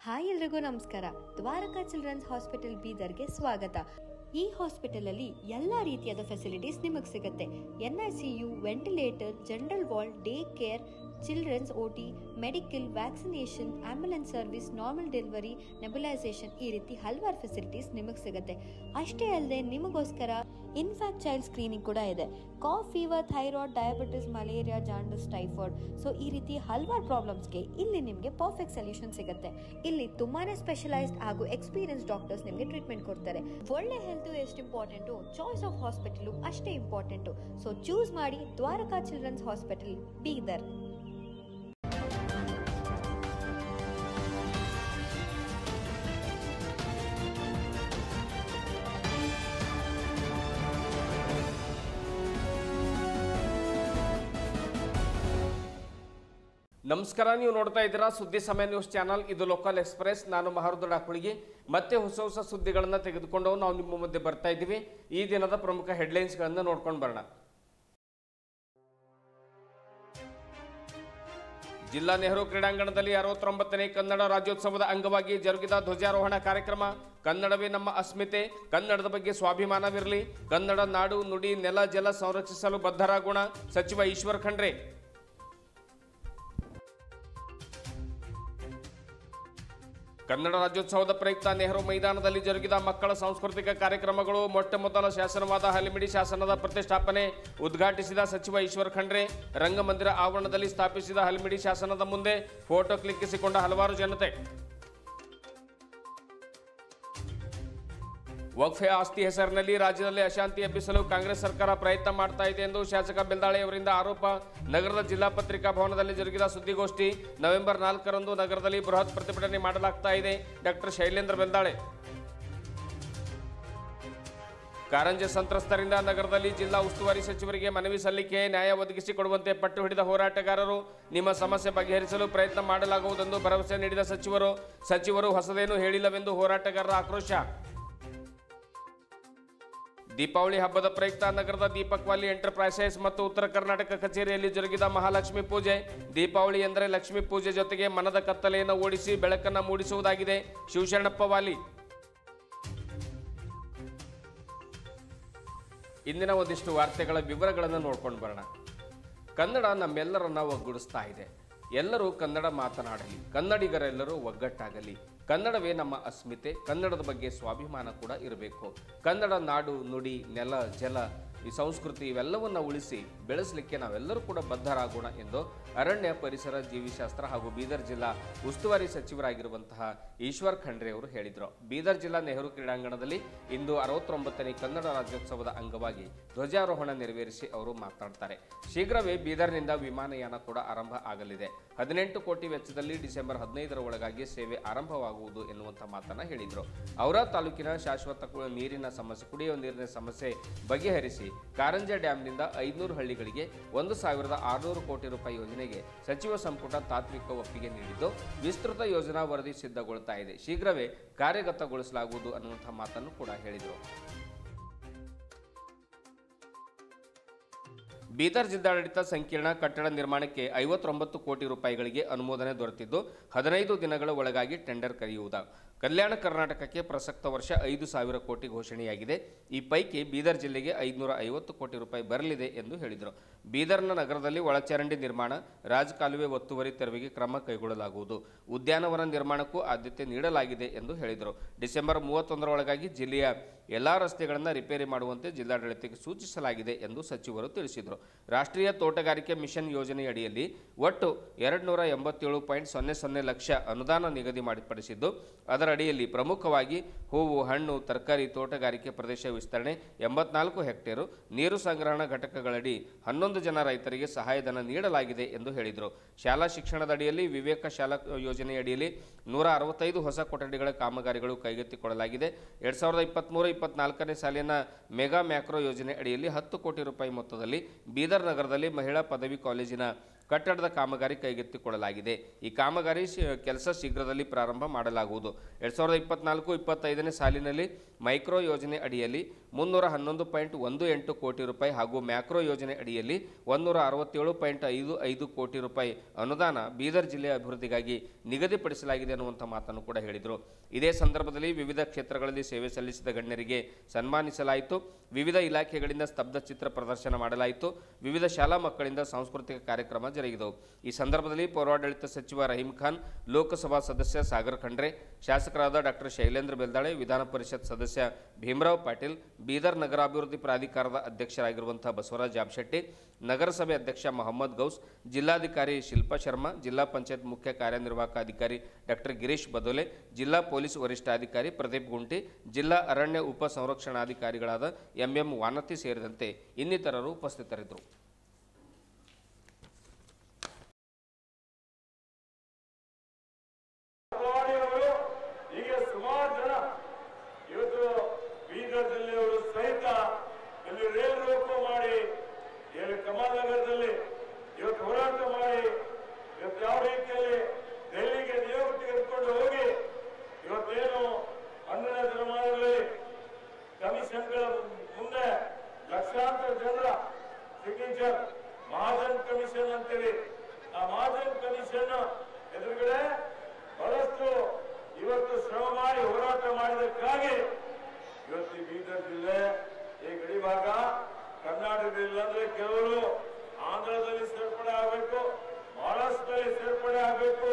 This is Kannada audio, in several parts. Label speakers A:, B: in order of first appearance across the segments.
A: ಹಾಯ್ ಎಲ್ರಿಗೂ ನಮಸ್ಕಾರ. ದ್ವಾರಕಾ ಚಿಲ್ಡ್ರನ್ಸ್ ಹಾಸ್ಪಿಟಲ್ ಬೀದರ್ಗೆ ಸ್ವಾಗತ. ಈ ಹಾಸ್ಪಿಟಲ್ ಅಲ್ಲಿ ಎಲ್ಲಾ ರೀತಿಯಾದ ಫೆಸಿಲಿಟೀಸ್ ನಿಮಗೆ ಸಿಗುತ್ತೆ. NICU, ventilator, general ward, day care, children's OT, medical, vaccination, ambulance service, normal delivery, nebulisation, ಈ ರೀತಿ ಹಲವಾರು ಫೆಸಿಲಿಟೀಸ್ ನಿಮಗೆ ಸಿಗುತ್ತೆ. ಅಷ್ಟೇ ಅಲ್ಲದೆ ನಿಮಗೋಸ್ಕರ ಇನ್ಫ್ಯಾಕ್ಟ್ ಚೈಲ್ಡ್ ಸ್ಕ್ರೀನಿಂಗ್ ಕೂಡ ಇದೆ. Cough, fever, thyroid, diabetes, malaria, jaundice, typhoid, so ಈ ರೀತಿ ಹಲವಾರು ಪ್ರಾಬ್ಲಮ್ಸ್ಗೆ ಇಲ್ಲಿ ನಿಮಗೆ ಪರ್ಫೆಕ್ಟ್ ಸೊಲ್ಯೂಷನ್ ಸಿಗುತ್ತೆ. ಇಲ್ಲಿ ತುಂಬಾನೇ ಸ್ಪೆಷಲೈಸ್ಡ್ ಹಾಗೂ ಎಕ್ಸ್ಪೀರಿಯನ್ಸ್ ಡಾಕ್ಟರ್ಸ್ ನಿಮಗೆ ಟ್ರೀಟ್ಮೆಂಟ್ ಕೊಡ್ತಾರೆ. ಒಳ್ಳೆ ಹೆಲ್ತ್ ಎಷ್ಟು ಇಂಪಾರ್ಟೆಂಟು, ಚಾಯ್ಸ್ ಆಫ್ ಹಾಸ್ಪಿಟಲ್ ಅಷ್ಟೇ ಇಂಪಾರ್ಟೆಂಟು. ಸೊ ಚೂಸ್ ಮಾಡಿ ದ್ವಾರಕಾ ಚಿಲ್ಡ್ರನ್ಸ್ ಹಾಸ್ಪಿಟಲ್ ಬೀದರ್.
B: ನಮಸ್ಕಾರ, ನೀವು ನೋಡ್ತಾ ಇದ್ದೀರಾ ಸುದ್ದಿ ಸಮಯ ನ್ಯೂಸ್ ಚಾನಲ್. ಇದು ಲೋಕಲ್ ಎಕ್ಸ್ಪ್ರೆಸ್. ನಾನು ಮಹರುದ್ದ ಕುಳಿಗೆ ಮತ್ತೆ ಹೊಸ ಸುದ್ದಿಗಳನ್ನು ತೆಗೆದುಕೊಂಡು ನಾವು ನಿಮ್ಮ ಮಧ್ಯೆ ಬರ್ತಾ ಇದ್ದೀವಿ. ಈ ದಿನದ ಪ್ರಮುಖ ಹೆಡ್ಲೈನ್ಸ್ಗಳನ್ನು ನೋಡ್ಕೊಂಡು ಬರೋಣ. ಜಿಲ್ಲಾ ನೆಹರು ಕ್ರೀಡಾಂಗಣದಲ್ಲಿ 69ನೇ ಕನ್ನಡ ರಾಜ್ಯೋತ್ಸವದ ಅಂಗವಾಗಿ ಜರುಗಿದ ಧ್ವಜಾರೋಹಣ ಕಾರ್ಯಕ್ರಮ. ಕನ್ನಡವೇ ನಮ್ಮ ಅಸ್ಮಿತೆ, ಕನ್ನಡದ ಬಗ್ಗೆ ಸ್ವಾಭಿಮಾನವಿರಲಿ, ಕನ್ನಡ ನಾಡು ನುಡಿ ನೆಲ ಜಲ ಸಂರಕ್ಷಿಸಲು ಬದ್ಧರಾಗೋಣ, ಸಚಿವ ಈಶ್ವರ್ ಖಂಡ್ರೆ. ಕನ್ನಡ ರಾಜ್ಯೋತ್ಸವದ ಪ್ರಯುಕ್ತ ನೆಹರು ಮೈದಾನದಲ್ಲಿ ಜರುಗಿದ ಮಕ್ಕಳ ಸಾಂಸ್ಕೃತಿಕ ಕಾರ್ಯಕ್ರಮಗಳು. ಮೊಟ್ಟ ಮೊದಲ ಶಾಸನವಾದ ಹಲಿಮಿಡಿ ಶಾಸನದ ಪ್ರತಿಷ್ಠಾಪನೆ ಉದ್ಘಾಟಿಸಿದ ಸಚಿವ ಈಶ್ವರ್ ಖಂಡ್ರೆ. ರಂಗಮಂದಿರ ಆವರಣದಲ್ಲಿ ಸ್ಥಾಪಿಸಿದ ಹಲಿಮಿಡಿ ಶಾಸನದ ಮುಂದೆ ಫೋಟೋ ಕ್ಲಿಕ್ಕಿಸಿಕೊಂಡ ಹಲವಾರು ಜನತೆ. ವಕ್ಫೆ ಆಸ್ತಿ ಹೆಸರಿನಲ್ಲಿ ರಾಜ್ಯದಲ್ಲಿ ಅಶಾಂತಿ ಎಬ್ಬಿಸಲು ಕಾಂಗ್ರೆಸ್ ಸರ್ಕಾರ ಪ್ರಯತ್ನ ಮಾಡ್ತಾ ಇದೆ ಎಂದು ಶಾಸಕ ಬೆಲ್ದಾಳೆ ಅವರಿಂದ ಆರೋಪ. ನಗರದ ಜಿಲ್ಲಾ ಪತ್ರಿಕಾ ಭವನದಲ್ಲಿ ಜರುಗಿದ ಸುದ್ದಿಗೋಷ್ಠಿ. ನವೆಂಬರ್ 4ರಂದು ನಗರದಲ್ಲಿ ಬೃಹತ್ ಪ್ರತಿಭಟನೆ ಮಾಡಲಾಗ್ತಾ ಇದೆ. ಡಾಕ್ಟರ್ ಶೈಲೇಂದ್ರ ಬೆಲ್ದಾಳೆ. ಕಾರಂಜೆ ಸಂತ್ರಸ್ತರಿಂದ ನಗರದಲ್ಲಿ ಜಿಲ್ಲಾ ಉಸ್ತುವಾರಿ ಸಚಿವರಿಗೆ ಮನವಿ ಸಲ್ಲಿಕೆ. ನ್ಯಾಯ ಒದಗಿಸಿಕೊಡುವಂತೆ ಪಟ್ಟು ಹಿಡಿದ ಹೋರಾಟಗಾರರು. ನಿಮ್ಮ ಸಮಸ್ಯೆ ಬಗೆಹರಿಸಲು ಪ್ರಯತ್ನ ಮಾಡಲಾಗುವುದೆಂದು ಭರವಸೆ ನೀಡಿದ ಸಚಿವರು ಹೊಸದೇನು ಹೇಳಿಲ್ಲವೆಂದು ಹೋರಾಟಗಾರರ ಆಕ್ರೋಶ. ದೀಪಾವಳಿ ಹಬ್ಬದ ಪ್ರಯುಕ್ತ ನಗರದ ದೀಪಕ್ ವಾಲಿ ಎಂಟರ್ಪ್ರೈಸಸ್ ಮತ್ತು ಉತ್ತರ ಕರ್ನಾಟಕ ಕಚೇರಿಯಲ್ಲಿ ಜರುಗಿದ ಮಹಾಲಕ್ಷ್ಮಿ ಪೂಜೆ. ದೀಪಾವಳಿ ಎಂದರೆ ಲಕ್ಷ್ಮೀ ಪೂಜೆ ಜೊತೆಗೆ ಮನದ ಕತ್ತಲೆಯನ್ನು ಓಡಿಸಿ ಬೆಳಕನ್ನು ಮೂಡಿಸುವುದಾಗಿದೆ. ಶಿವಶರಣಪ್ಪ ವಾಲಿ. ಇಂದಿನ ಒಂದಿಷ್ಟು ವಾರ್ತೆಗಳ ವಿವರಗಳನ್ನು ನೋಡ್ಕೊಂಡು ಬರೋಣ. ಕನ್ನಡ ನಮ್ಮೆಲ್ಲರನ್ನ ಒಗ್ಗೂಡಿಸ್ತಾ ಇದೆ. ಎಲ್ಲರೂ ಕನ್ನಡ ಮಾತನಾಡಲಿ, ಕನ್ನಡಿಗರೆಲ್ಲರೂ ಒಗ್ಗಟ್ಟಾಗಲಿ. ಕನ್ನಡವೇ ನಮ್ಮ ಅಸ್ಮಿತೆ, ಕನ್ನಡದ ಬಗ್ಗೆ ಸ್ವಾಭಿಮಾನ ಕೂಡ ಇರಬೇಕು. ಕನ್ನಡ ನಾಡು ನುಡಿ ನೆಲ ಜಲ ಈ ಸಂಸ್ಕೃತಿ ಇವೆಲ್ಲವನ್ನು ಉಳಿಸಿ ಬೆಳೆಸಲಿಕ್ಕೆ ನಾವೆಲ್ಲರೂ ಕೂಡ ಬದ್ಧರಾಗೋಣ ಎಂದು ಅರಣ್ಯ ಪರಿಸರ ಜೀವಿಶಾಸ್ತ್ರ ಹಾಗೂ ಬೀದರ್ ಜಿಲ್ಲಾ ಉಸ್ತುವಾರಿ ಸಚಿವರಾಗಿರುವಂತಹ ಈಶ್ವರ್ ಖಂಡ್ರೆ ಅವರು ಹೇಳಿದರು. ಬೀದರ್ ಜಿಲ್ಲಾ ನೆಹರು ಕ್ರೀಡಾಂಗಣದಲ್ಲಿ ಇಂದು 69ನೇ ಕನ್ನಡ ರಾಜ್ಯೋತ್ಸವದ ಅಂಗವಾಗಿ ಧ್ವಜಾರೋಹಣ ನೆರವೇರಿಸಿ ಅವರು ಮಾತನಾಡ್ತಾರೆ. ಶೀಘ್ರವೇ ಬೀದರ್ನಿಂದ ವಿಮಾನಯಾನ ಕೂಡ ಆರಂಭ ಆಗಲಿದೆ. 18 ಕೋಟಿ ವೆಚ್ಚದಲ್ಲಿ ಡಿಸೆಂಬರ್ 15ರ ಒಳಗಾಗಿ ಸೇವೆ ಆರಂಭವಾಗುವುದು ಎನ್ನುವಂಥ ಮಾತನ್ನ ಹೇಳಿದರು. ಔರಾ ತಾಲೂಕಿನ ಶಾಶ್ವತ ನೀರಿನ ಸಮಸ್ಯೆ, ಕುಡಿಯುವ ನೀರಿನ ಸಮಸ್ಯೆ ಬಗೆಹರಿಸಿ ಕಾರಂಜೆ ಡ್ಯಾಂನಿಂದ 500 ಹಳ್ಳಿಗಳಿಗೆ 1,600 ಕೋಟಿ ರೂಪಾಯಿ ಯೋಜನೆಗೆ ಸಚಿವ ಸಂಪುಟ ತಾತ್ವಿಕ ಒಪ್ಪಿಗೆ ನೀಡಿದ್ದು ವಿಸ್ತೃತ ಯೋಜನಾ ವರದಿ ಸಿದ್ಧಗೊಳ್ತಾ ಇದೆ. ಶೀಘ್ರವೇ ಕಾರ್ಯಗತಗೊಳಿಸಲಾಗುವುದು ಅನ್ನುವಂಥ ಮಾತನ್ನು ಕೂಡ ಹೇಳಿದರು. ಬೀದರ್ ಜಿಲ್ಲಾಡಳಿತ ಸಂಕೀರ್ಣ ಕಟ್ಟಡ ನಿರ್ಮಾಣಕ್ಕೆ 59 ಕೋಟಿ ರೂಪಾಯಿಗಳಿಗೆ ಅನುಮೋದನೆ ದೊರೆತಿದ್ದು 15 ದಿನಗಳ ಒಳಗಾಗಿ ಟೆಂಡರ್ ಕರೆಯುವುದು. ಕಲ್ಯಾಣ ಕರ್ನಾಟಕಕ್ಕೆ ಪ್ರಸಕ್ತ ವರ್ಷ 5,000 ಕೋಟಿ ಘೋಷಣೆಯಾಗಿದೆ. ಈ ಪೈಕಿ ಬೀದರ್ ಜಿಲ್ಲೆಗೆ 550 ಕೋಟಿ ರೂಪಾಯಿ ಬರಲಿದೆ ಎಂದು ಹೇಳಿದರು. ಬೀದರ್ನ ನಗರದಲ್ಲಿ ಒಳಚರಂಡಿ ನಿರ್ಮಾಣ, ರಾಜಕಾಲುವೆ ಒತ್ತುವರಿ ತೆರವಿಗೆ ಕ್ರಮ ಕೈಗೊಳ್ಳಲಾಗುವುದು. ಉದ್ಯಾನವನ ನಿರ್ಮಾಣಕ್ಕೂ ಆದ್ಯತೆ ನೀಡಲಾಗಿದೆ ಎಂದು ಹೇಳಿದರು. ಡಿಸೆಂಬರ್ 31ರ ಒಳಗಾಗಿ ಜಿಲ್ಲೆಯ ಎಲ್ಲಾ ರಸ್ತೆಗಳನ್ನು ರಿಪೇರಿ ಮಾಡುವಂತೆ ಜಿಲ್ಲಾಡಳಿತಕ್ಕೆ ಸೂಚಿಸಲಾಗಿದೆ ಎಂದು ಸಚಿವರು ತಿಳಿಸಿದರು. ರಾಷ್ಟ್ರೀಯ ತೋಟಗಾರಿಕೆ ಮಿಷನ್ ಯೋಜನೆಯಡಿಯಲ್ಲಿ ಒಟ್ಟು 287.00 ಲಕ್ಷ ಅನುದಾನ ನಿಗದಿ ಮಾಡಿಪಡಿಸಿದ್ದು ಅದರ ಅಡಿಯಲ್ಲಿ ಪ್ರಮುಖವಾಗಿ ಹೂವು, ಹಣ್ಣು, ತರಕಾರಿ, ತೋಟಗಾರಿಕೆ ಪ್ರದೇಶ ವಿಸ್ತರಣೆ 84 ಹೆಕ್ಟೇರು, ನೀರು ಸಂಗ್ರಹಣಾ ಘಟಕಗಳಡಿ 11 ಜನ ರೈತರಿಗೆ ಸಹಾಯಧನ ನೀಡಲಾಗಿದೆ ಎಂದು ಹೇಳಿದರು. ಶಾಲಾ ಶಿಕ್ಷಣದ ಅಡಿಯಲ್ಲಿ ವಿವೇಕ ಶಾಲಾ ಯೋಜನೆಯಡಿಯಲ್ಲಿ 165 ಹೊಸ ಕೊಠಡಿಗಳ ಕಾಮಗಾರಿಗಳು ಕೈಗೆತ್ತಿಕೊಳ್ಳಲಾಗಿದೆ. 2023-24ನೇ ಸಾಲಿನ ಮೆಗಾ ಮ್ಯಾಕ್ರೋ ಯೋಜನೆ ಅಡಿಯಲ್ಲಿ 10 ಕೋಟಿ ರೂಪಾಯಿ ಮೊತ್ತದಲ್ಲಿ ಬೀದರ್ ನಗರದಲ್ಲಿ ಮಹಿಳಾ ಪದವಿ ಕಾಲೇಜಿನ ಕಟ್ಟಡದ ಕಾಮಗಾರಿ ಕೈಗೆತ್ತಿಕೊಳ್ಳಲಾಗಿದೆ. ಈ ಕಾಮಗಾರಿ ಕೆಲಸ ಶೀಘ್ರದಲ್ಲಿ ಪ್ರಾರಂಭ ಮಾಡಲಾಗುವುದು. 2024-25ನೇ ಸಾಲಿನಲ್ಲಿ ಮೈಕ್ರೋ ಯೋಜನೆ ಅಡಿಯಲ್ಲಿ 311.18 ಕೋಟಿ ರೂಪಾಯಿ ಹಾಗೂ ಮ್ಯಾಕ್ರೋ ಯೋಜನೆ ಅಡಿಯಲ್ಲಿ 167.55 ಕೋಟಿ ರೂಪಾಯಿ ಅನುದಾನ ಬೀದರ್ ಜಿಲ್ಲೆಯ ಅಭಿವೃದ್ಧಿಗಾಗಿ ನಿಗದಿಪಡಿಸಲಾಗಿದೆ ಅನ್ನುವಂಥ ಮಾತನ್ನು ಕೂಡ ಹೇಳಿದರು. ಇದೇ ಸಂದರ್ಭದಲ್ಲಿ ವಿವಿಧ ಕ್ಷೇತ್ರಗಳಲ್ಲಿ ಸೇವೆ ಸಲ್ಲಿಸಿದ ಗಣ್ಯರಿಗೆ ಸನ್ಮಾನಿಸಲಾಯಿತು. ವಿವಿಧ ಇಲಾಖೆಗಳಿಂದ ಸ್ತಬ್ಧ ಚಿತ್ರ ಪ್ರದರ್ಶನ ಮಾಡಲಾಯಿತು. ವಿವಿಧ ಶಾಲಾ ಮಕ್ಕಳಿಂದ ಸಾಂಸ್ಕೃತಿಕ ಕಾರ್ಯಕ್ರಮ ಜರುಗಿದವು. ಈ ಸಂದರ್ಭದಲ್ಲಿ ಪೌರಾಡಳಿತ ಸಚಿವ ರಹೀಂ ಖಾನ್, ಲೋಕಸಭಾ ಸದಸ್ಯ ಸಾಗರ್ ಖಂಡ್ರೆ, ಶಾಸಕರಾದ ಡಾಕ್ಟರ್ ಶೈಲೇಂದ್ರ ಬೆಲ್ದಾಳೆ, ವಿಧಾನ ಪರಿಷತ್ ಸದಸ್ಯ ಭೀಮರಾವ್ ಪಾಟೀಲ್, ಬೀದರ್ ನಗರಾಭಿವೃದ್ಧಿ ಪ್ರಾಧಿಕಾರದ ಅಧ್ಯಕ್ಷರಾಗಿರುವಂತಹ ಬಸವರಾಜ್ ಜಾಬಶೆಟ್ಟಿ, ನಗರಸಭೆ ಅಧ್ಯಕ್ಷ ಮೊಹಮ್ಮದ್ ಗೌಸ್, ಜಿಲ್ಲಾಧಿಕಾರಿ ಶಿಲ್ಪಾ ಶರ್ಮಾ, ಜಿಲ್ಲಾ ಪಂಚಾಯತ್ ಮುಖ್ಯ ಕಾರ್ಯನಿರ್ವಾಹಕ ಅಧಿಕಾರಿ ಡಾಕ್ಟರ್ ಗಿರೀಶ್ ಬದೋಲೆ, ಜಿಲ್ಲಾ ಪೊಲೀಸ್ ವರಿಷ್ಠಾಧಿಕಾರಿ ಪ್ರದೀಪ್ ಗುಂಟಿ, ಜಿಲ್ಲಾ ಅರಣ್ಯ ಉಪ ಸಂರಕ್ಷಣಾಧಿಕಾರಿಗಳಾದ ಎಂಎಂ ವಾನತಿ ಸೇರಿದಂತೆ ಇನ್ನಿತರರು ಉಪಸ್ಥಿತರಿದ್ದರು.
C: ಮಹಾಜನ್ ಕಮಿಷನ್ ಅಂತೇಳಿ ಆ ಮಹಾಜನ್ ಕಮಿಷನ್ ಎದುರುಗಡೆ ಬಹಳಷ್ಟು ಇವತ್ತು ಶ್ರಮ ಮಾಡಿ ಹೋರಾಟ ಮಾಡಿದಕ್ಕಾಗಿ ಇವತ್ತು ಬೀದರ್ ಜಿಲ್ಲೆ ಈ ಗಡಿ ಭಾಗ ಕರ್ನಾಟಕದಲ್ಲಿ ಅಂದ್ರೆ ಕೆಲವರು ಆಂಧ್ರದಲ್ಲಿ ಸೇರ್ಪಡೆ ಆಗಬೇಕು, ಮಹಾರಾಷ್ಟ್ರದಲ್ಲಿ ಸೇರ್ಪಡೆ ಆಗಬೇಕು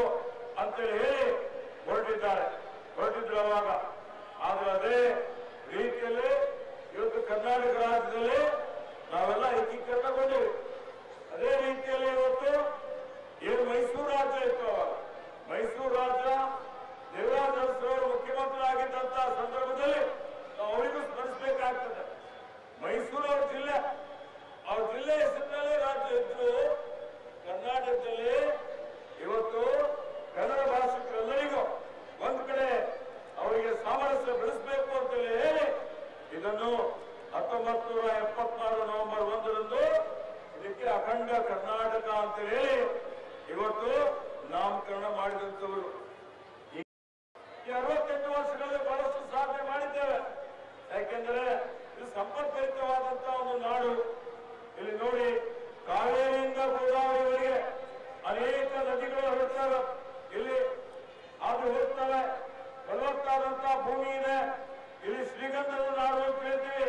C: ಅಂತೇಳಿ ಹೇಳಿ ಹೊರಟಿದ್ರು ಅವಾಗ. ಆದ್ರೆ ಅದೇ ರೀತಿಯಲ್ಲಿ ಇವತ್ತು ಕರ್ನಾಟಕ ರಾಜ್ಯದಲ್ಲಿ ನಾವೆಲ್ಲ ಏಕೀಕರಣಗೊಂಡಿವಿ. ಅದೇ ರೀತಿಯಲ್ಲಿ ಇವತ್ತು ಏನು ಮೈಸೂರು ರಾಜ್ಯ ಇತ್ತು, ಮೈಸೂರು ರಾಜ್ಯ ದೇವರಾಜ ಅರಸು ಮುಖ್ಯಮಂತ್ರಿ ಆಗಿದ್ದಂತಹ ಸಂದರ್ಭದಲ್ಲಿ ನಾವು ಅವರಿಗೂ ಸ್ಮರಿಸಬೇಕಾಗ್ತದೆ. ಮೈಸೂರು ಅವ್ರ ಜಿಲ್ಲೆ ಹೆಸರಿನಲ್ಲಿ ರಾಜ್ಯ ಇದ್ದು ಕರ್ನಾಟಕದಲ್ಲಿ ಇವತ್ತು ಕನ್ನಡ ಭಾಷಿಕರೆಲ್ಲರಿಗೂ ಒಂದ್ ಕಡೆ ಅವರಿಗೆ ಸಾಮರಸ್ಯ ಬೆಳೆಸಬೇಕು ಅಂತೇಳಿ ಹೇಳಿ ಇದನ್ನು 1976 ನವೆಂಬರ್ 1ರಂದು ಇದಕ್ಕೆ ಅಖಂಡ ಕರ್ನಾಟಕ ಅಂತ ಹೇಳಿ ಇವತ್ತು ನಾಮಕರಣ ಮಾಡಿದಂತವರು. ಈ 68 ವರ್ಷಗಳಲ್ಲಿ ಬಹಳಷ್ಟು ಸಾಧನೆ ಮಾಡಿದ್ದೇವೆ. ಯಾಕೆಂದ್ರೆ ಇದು ಸಂಪರ್ಕಯುಕ್ತವಾದಂತಹ ಒಂದು ನಾಡು. ಇಲ್ಲಿ ನೋಡಿ, ಕಾವೇರಿಯಿಂದ ಗೋದಾವರಿವರೆಗೆ ಅನೇಕ ನದಿಗಳು ಹರಿತವೆ. ಇಲ್ಲಿ ಅದು ಹೋಗ್ತವೆ. ಫಲವತ್ತಾದಂತಹ ಭೂಮಿ ಇದೆ. ಇಲ್ಲಿ ಶ್ರೀಗಂಧದ ನಾಡು ಅಂತ ಹೇಳ್ತೀವಿ,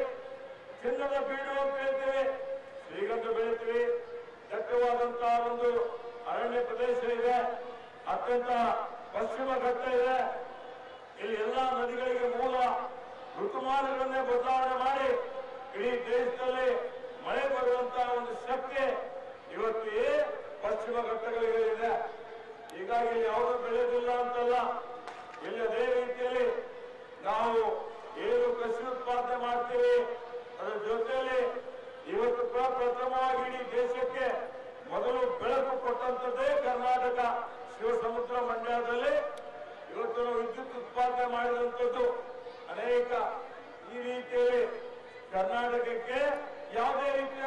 C: ಚಿನ್ನದ ಬೀಡು ಅಂತ ಹೇಳ್ತೀವಿ, ಶ್ರೀಗಂಧ ಬೆಳಿತೀವಿ. ದಟ್ಟವಾದಂತಹ ಒಂದು ಅರಣ್ಯ ಪ್ರದೇಶ ಇದೆ. ಅತ್ಯಂತ ಪಶ್ಚಿಮ ಘಟ್ಟ ಇದೆ. ಇಲ್ಲಿ ಎಲ್ಲಾ ನದಿಗಳಿಗೆ ಮೂಲ ಋತುಮಾನಗಳನ್ನೇ ಬದಲಾವಣೆ ಮಾಡಿ ಇಡೀ ದೇಶದಲ್ಲಿ ಮಳೆ ಬರುವಂತಹ ಒಂದು ಶಕ್ತಿ ಇವತ್ತು ಈ ಪಶ್ಚಿಮ ಘಟ್ಟಗಳಿಗೆ ಇದೆ. ಹೀಗಾಗಿ ಯಾವುದೂ ಬೆಳೆಯೋದಿಲ್ಲ ಅಂತಲ್ಲ. ಇಲ್ಲಿ ಅದೇ ರೀತಿಯಲ್ಲಿ ನಾವು ಏನು ಕೃಷಿ ಉತ್ಪಾದನೆ ಮಾಡ್ತೀವಿ ಅದರ ಜೊತೆಯಲ್ಲಿ ಇವತ್ತು ಪ್ರಥಮವಾಗಿ ಇಡೀ ದೇಶಕ್ಕೆ ಮೊದಲು ಬೆಳಕು ಕೊಟ್ಟಂತದ್ದೇ ಕರ್ನಾಟಕ. ಶಿವಸಮುದ್ರ ಮಂಡ್ಯದಲ್ಲಿ ಇವತ್ತು ವಿದ್ಯುತ್ ಉತ್ಪಾದನೆ ಮಾಡಿದಂಥದ್ದು ಅನೇಕ. ಈ ರೀತಿಯಲ್ಲಿ ಕರ್ನಾಟಕಕ್ಕೆ ಯಾವುದೇ ರೀತಿಯ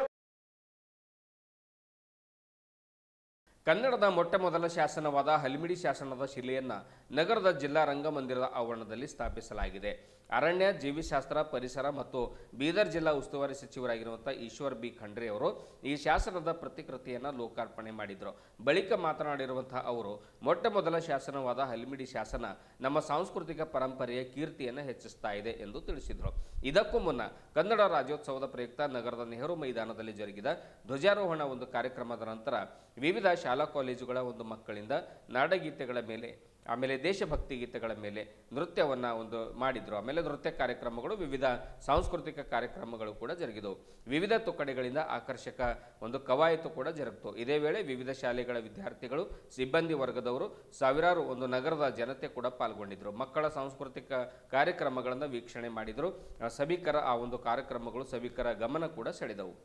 B: ಕನ್ನಡದ ಮೊಟ್ಟಮೊದಲ ಶಾಸನವಾದ ಹಲ್ಮಿಡಿ ಶಾಸನದ ಶಿಲೆಯನ್ನು ನಗರದ ಜಿಲ್ಲಾ ರಂಗಮಂದಿರದ ಆವರಣದಲ್ಲಿ ಸ್ಥಾಪಿಸಲಾಗಿದೆ. ಅರಣ್ಯ, ಜೀವಿಶಾಸ್ತ್ರ, ಪರಿಸರ ಮತ್ತು ಬೀದರ್ ಜಿಲ್ಲಾ ಉಸ್ತುವಾರಿ ಸಚಿವರಾಗಿರುವಂಥ ಈಶ್ವರ್ ಬಿ ಖಂಡ್ರೆ ಅವರು ಈ ಶಾಸನದ ಪ್ರತಿಕೃತಿಯನ್ನು ಲೋಕಾರ್ಪಣೆ ಮಾಡಿದರು. ಬಳಿಕ ಮಾತನಾಡಿರುವಂತಹ ಅವರು, ಮೊಟ್ಟಮೊದಲ ಶಾಸನವಾದ ಹಲ್ಮಿಡಿ ಶಾಸನ ನಮ್ಮ ಸಾಂಸ್ಕೃತಿಕ ಪರಂಪರೆಯ ಕೀರ್ತಿಯನ್ನು ಹೆಚ್ಚಿಸ್ತಾ ಇದೆ ಎಂದು ತಿಳಿಸಿದರು. ಇದಕ್ಕೂ ಮುನ್ನ ಕನ್ನಡ ರಾಜ್ಯೋತ್ಸವದ ಪ್ರಯುಕ್ತ ನಗರದ ನೆಹರು ಮೈದಾನದಲ್ಲಿ ಜರುಗಿದ ಧ್ವಜಾರೋಹಣ ಒಂದು ಕಾರ್ಯಕ್ರಮದ ನಂತರ ವಿವಿಧ ಶಾಲಾ ಕಾಲೇಜುಗಳ ಒಂದು ಮಕ್ಕಳಿಂದ ನಾಡಗೀತೆಗಳ ಮೇಲೆ, ಆಮೇಲೆ ದೇಶಭಕ್ತಿ ಗೀತೆಗಳ ಮೇಲೆ ನೃತ್ಯವನ್ನು ಒಂದು ಮಾಡಿದ್ರು. ಆಮೇಲೆ ನೃತ್ಯ ಕಾರ್ಯಕ್ರಮಗಳು, ವಿವಿಧ ಸಾಂಸ್ಕೃತಿಕ ಕಾರ್ಯಕ್ರಮಗಳು ಕೂಡ ಜರುಗಿದವು. ವಿವಿಧ ತುಕಡಿಗಳಿಂದ ಆಕರ್ಷಕ ಒಂದು ಕವಾಯತು ಕೂಡ ಜರುಗಿತು. ಇದೇ ವೇಳೆ ವಿವಿಧ ಶಾಲೆಗಳ ವಿದ್ಯಾರ್ಥಿಗಳು, ಸಿಬ್ಬಂದಿ ವರ್ಗದವರು, ಸಾವಿರಾರು ಒಂದು ನಗರದ ಜನತೆ ಕೂಡ ಪಾಲ್ಗೊಂಡಿದ್ದರು. ಮಕ್ಕಳ ಸಾಂಸ್ಕೃತಿಕ ಕಾರ್ಯಕ್ರಮಗಳನ್ನು ವೀಕ್ಷಣೆ ಮಾಡಿದರು. ಸಭಿಕರ ಆ ಒಂದು ಕಾರ್ಯಕ್ರಮಗಳು ಸಭಿಕರ ಗಮನ ಕೂಡ ಸೆಳೆದವು.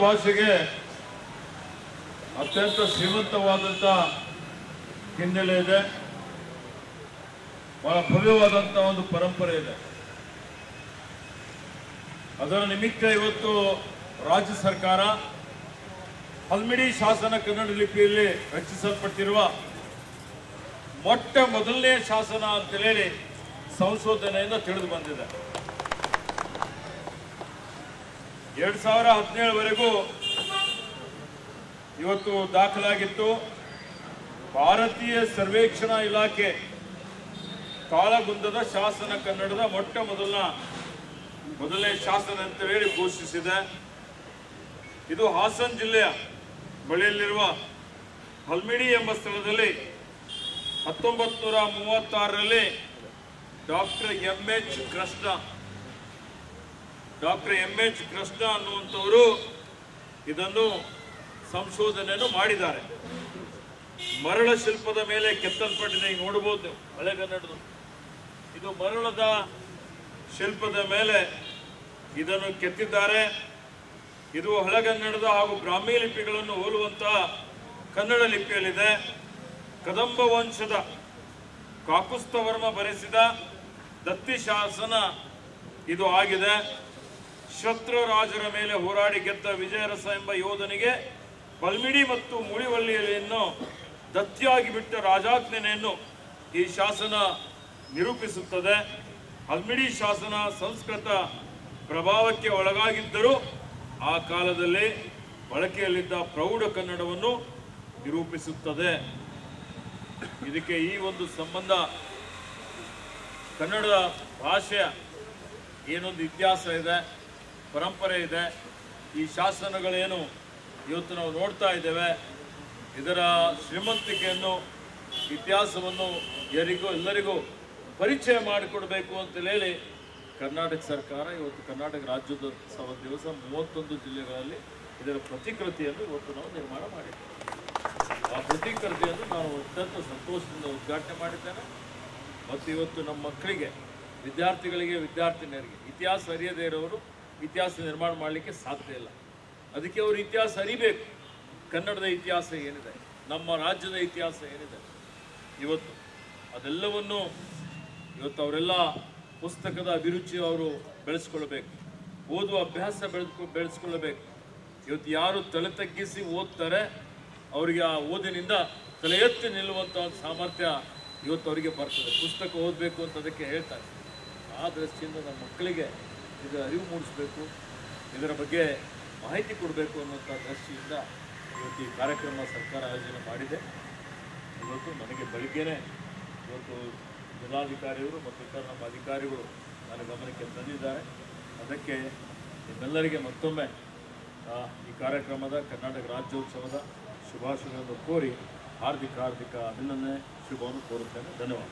C: ಭಾಷೆಗೆ ಅತ್ಯಂತ ಶ್ರೀಮಂತವಾದಂಥ ಹಿನ್ನೆಲೆ ಇದೆ. ಬಹಳ ಭವ್ಯವಾದಂತಹ ಒಂದು ಪರಂಪರೆ ಇದೆ. ಅದರ ನಿಮಿತ್ತ ಇವತ್ತು ರಾಜ್ಯ ಸರ್ಕಾರ ಹಲ್ಮಿಡಿ ಶಾಸನ ಕನ್ನಡ ಲಿಪಿಯಲ್ಲಿ ರಚಿಸಲ್ಪಟ್ಟಿರುವ ಮೊಟ್ಟ ಮೊದಲನೇ ಶಾಸನ ಅಂತ ಹೇಳಿ ಸಂಶೋಧನೆಯಿಂದ ತಿಳಿದು ಬಂದಿದೆ. 2017ವರೆಗೂ ಇವತ್ತು ದಾಖಲಾಗಿತ್ತು. ಭಾರತೀಯ ಸರ್ವೇಕ್ಷಣಾ ಇಲಾಖೆ ತಾಳಗುಂದದ ಶಾಸನ ಕನ್ನಡದ ಮೊಟ್ಟ ಮೊದಲನೇ ಶಾಸನ ಅಂತ ಹೇಳಿ ಘೋಷಿಸಿದೆ. ಇದು ಹಾಸನ ಜಿಲ್ಲೆಯ ಬಳಿಯಲ್ಲಿರುವ ಹಲ್ಮಿಡಿ ಎಂಬ ಸ್ಥಳದಲ್ಲಿ 1936ರಲ್ಲಿ ಡಾಕ್ಟರ್ ಎಂ.ಎಚ್. ಕೃಷ್ಣ ಅನ್ನುವಂಥವರು ಇದನ್ನು ಸಂಶೋಧನೆಯನ್ನು ಮಾಡಿದ್ದಾರೆ. ಮರಳ ಶಿಲ್ಪದ ಮೇಲೆ ಕೆತ್ತಲ್ಪಟ್ಟಿದೆ. ಈಗ ನೋಡಬಹುದು ಹಳೆಗನ್ನಡದ ಇದು ಮರಳದ ಶಿಲ್ಪದ ಮೇಲೆ ಇದನ್ನು ಕೆತ್ತಿದ್ದಾರೆ. ಇದು ಹಳೆಗನ್ನಡದ ಹಾಗೂ ಬ್ರಾಹ್ಮಿ ಲಿಪಿಗಳನ್ನು ಹೋಲುವಂತಹ ಕನ್ನಡ ಲಿಪಿಯಲ್ಲಿದೆ. ಕದಂಬ ವಂಶದ ಕಾಕುಸ್ಥವರ್ಮ ಬರೆಸಿದ ದತ್ತಿ ಶಾಸನ ಇದು ಆಗಿದೆ. ಶತ್ರು ರಾಜರ ಮೇಲೆ ಹೋರಾಡಿ ಗೆದ್ದ ವಿಜಯರಸ ಎಂಬ ಯೋಧನಿಗೆ ಬಲ್ಮಿಡಿ ಮತ್ತು ಮುಳಿವಳ್ಳಿಯನ್ನು ದತ್ತಿಯಾಗಿ ಬಿಟ್ಟ ರಾಜಾಜ್ಞೆಯನ್ನು ಈ ಶಾಸನ ನಿರೂಪಿಸುತ್ತದೆ. ಹಲ್ಮಿಡಿ ಶಾಸನ ಸಂಸ್ಕೃತ ಪ್ರಭಾವಕ್ಕೆ ಒಳಗಾಗಿದ್ದರೂ ಆ ಕಾಲದಲ್ಲಿ ಬಳಕೆಯಲ್ಲಿದ್ದ ಪ್ರೌಢ ಕನ್ನಡವನ್ನು ನಿರೂಪಿಸುತ್ತದೆ. ಇದಕ್ಕೆ ಈ ಒಂದು ಸಂಬಂಧ ಕನ್ನಡ ಭಾಷೆಯ ಏನೊಂದು ಇತಿಹಾಸ ಇದೆ, ಪರಂಪರೆ ಇದೆ. ಈ ಶಾಸನಗಳೇನು ಇವತ್ತು ನಾವು ನೋಡ್ತಾ ಇದ್ದೇವೆ, ಇದರ ಶ್ರೀಮಂತಿಕೆಯನ್ನು, ಇತಿಹಾಸವನ್ನು ಎಲ್ಲರಿಗೂ ಪರಿಚಯ ಮಾಡಿಕೊಡ್ಬೇಕು ಅಂತ ಹೇಳಿ ಕರ್ನಾಟಕ ಸರ್ಕಾರ ಇವತ್ತು ಕರ್ನಾಟಕ ರಾಜ್ಯೋತ್ಸವ ದಿವಸ 31 ಜಿಲ್ಲೆಗಳಲ್ಲಿ ಇದರ ಪ್ರತಿಕೃತಿಯನ್ನು ಇವತ್ತು ನಾವು ನಿರ್ಮಾಣ ಮಾಡಿದ್ದೇವೆ. ಆ ಪ್ರತಿಕೃತಿಯನ್ನು ನಾನು ಅತ್ಯಂತ ಸಂತೋಷದಿಂದ ಉದ್ಘಾಟನೆ ಮಾಡಿದ್ದೇನೆ. ಮತ್ತು ಇವತ್ತು ನಮ್ಮ ಮಕ್ಕಳಿಗೆ, ವಿದ್ಯಾರ್ಥಿಗಳಿಗೆ, ವಿದ್ಯಾರ್ಥಿನಿಯರಿಗೆ ಇತಿಹಾಸ ಅರಿಯದೇ ಇರೋರು ಇತಿಹಾಸ ನಿರ್ಮಾಣ ಮಾಡಲಿಕ್ಕೆ ಸಾಧ್ಯ ಇಲ್ಲ. ಅದಕ್ಕೆ ಅವರು ಇತಿಹಾಸ ಅರಿಬೇಕು. ಕನ್ನಡದ ಇತಿಹಾಸ ಏನಿದೆ, ನಮ್ಮ ರಾಜ್ಯದ ಇತಿಹಾಸ ಏನಿದೆ, ಇವತ್ತು ಅದೆಲ್ಲವನ್ನು ಇವತ್ತು ಅವರೆಲ್ಲ ಪುಸ್ತಕದ ಅಭಿರುಚಿ ಅವರು ಬೆಳೆಸ್ಕೊಳ್ಬೇಕು, ಓದುವ ಅಭ್ಯಾಸ ಬೆಳೆಸ್ಕೊಳ್ಳಬೇಕು. ಇವತ್ತು ಯಾರು ತಲೆ ತಗ್ಗಿಸಿ ಓದ್ತಾರೆ ಅವರಿಗೆ ಆ ಓದಿನಿಂದ ತಲೆ ಎತ್ತಿ ನಿಲ್ಲುವಂಥ ಒಂದು ಸಾಮರ್ಥ್ಯ ಇವತ್ತು ಅವರಿಗೆ ಬರ್ತದೆ. ಪುಸ್ತಕ ಓದಬೇಕು ಅಂತ ಅದಕ್ಕೆ ಹೇಳ್ತಾರೆ. ಆ ದೃಷ್ಟಿಯಿಂದ ನಮ್ಮ ಮಕ್ಕಳಿಗೆ ಇದರ ಅರಿವು ಮೂಡಿಸಬೇಕು, ಇದರ ಬಗ್ಗೆ ಮಾಹಿತಿ ಕೊಡಬೇಕು ಅನ್ನುವಂಥ ದೃಷ್ಟಿಯಿಂದ ಇವತ್ತು ಈ ಕಾರ್ಯಕ್ರಮ ಸರ್ಕಾರ ಆಯೋಜನೆ ಮಾಡಿದೆ. ಇವತ್ತು ನನಗೆ ಬೆಳಿಗ್ಗೆನೇ ಇವತ್ತು ಜಿಲ್ಲಾಧಿಕಾರಿಗಳು ಮತ್ತು ಇತರ ನಮ್ಮ ಅಧಿಕಾರಿಗಳು ನನ್ನ ಗಮನಕ್ಕೆ ತಂದಿದ್ದಾರೆ. ಅದಕ್ಕೆ ನಿಮ್ಮೆಲ್ಲರಿಗೆ ಮತ್ತೊಮ್ಮೆ ಈ ಕಾರ್ಯಕ್ರಮದ ಕರ್ನಾಟಕ ರಾಜ್ಯೋತ್ಸವದ ಶುಭಾಶಯಗಳನ್ನು ಕೋರಿ ಹಾರ್ದಿಕ ಅಭಿನಂದನೆ, ಶುಭವನ್ನು ಕೋರುತ್ತೇನೆ. ಧನ್ಯವಾದ.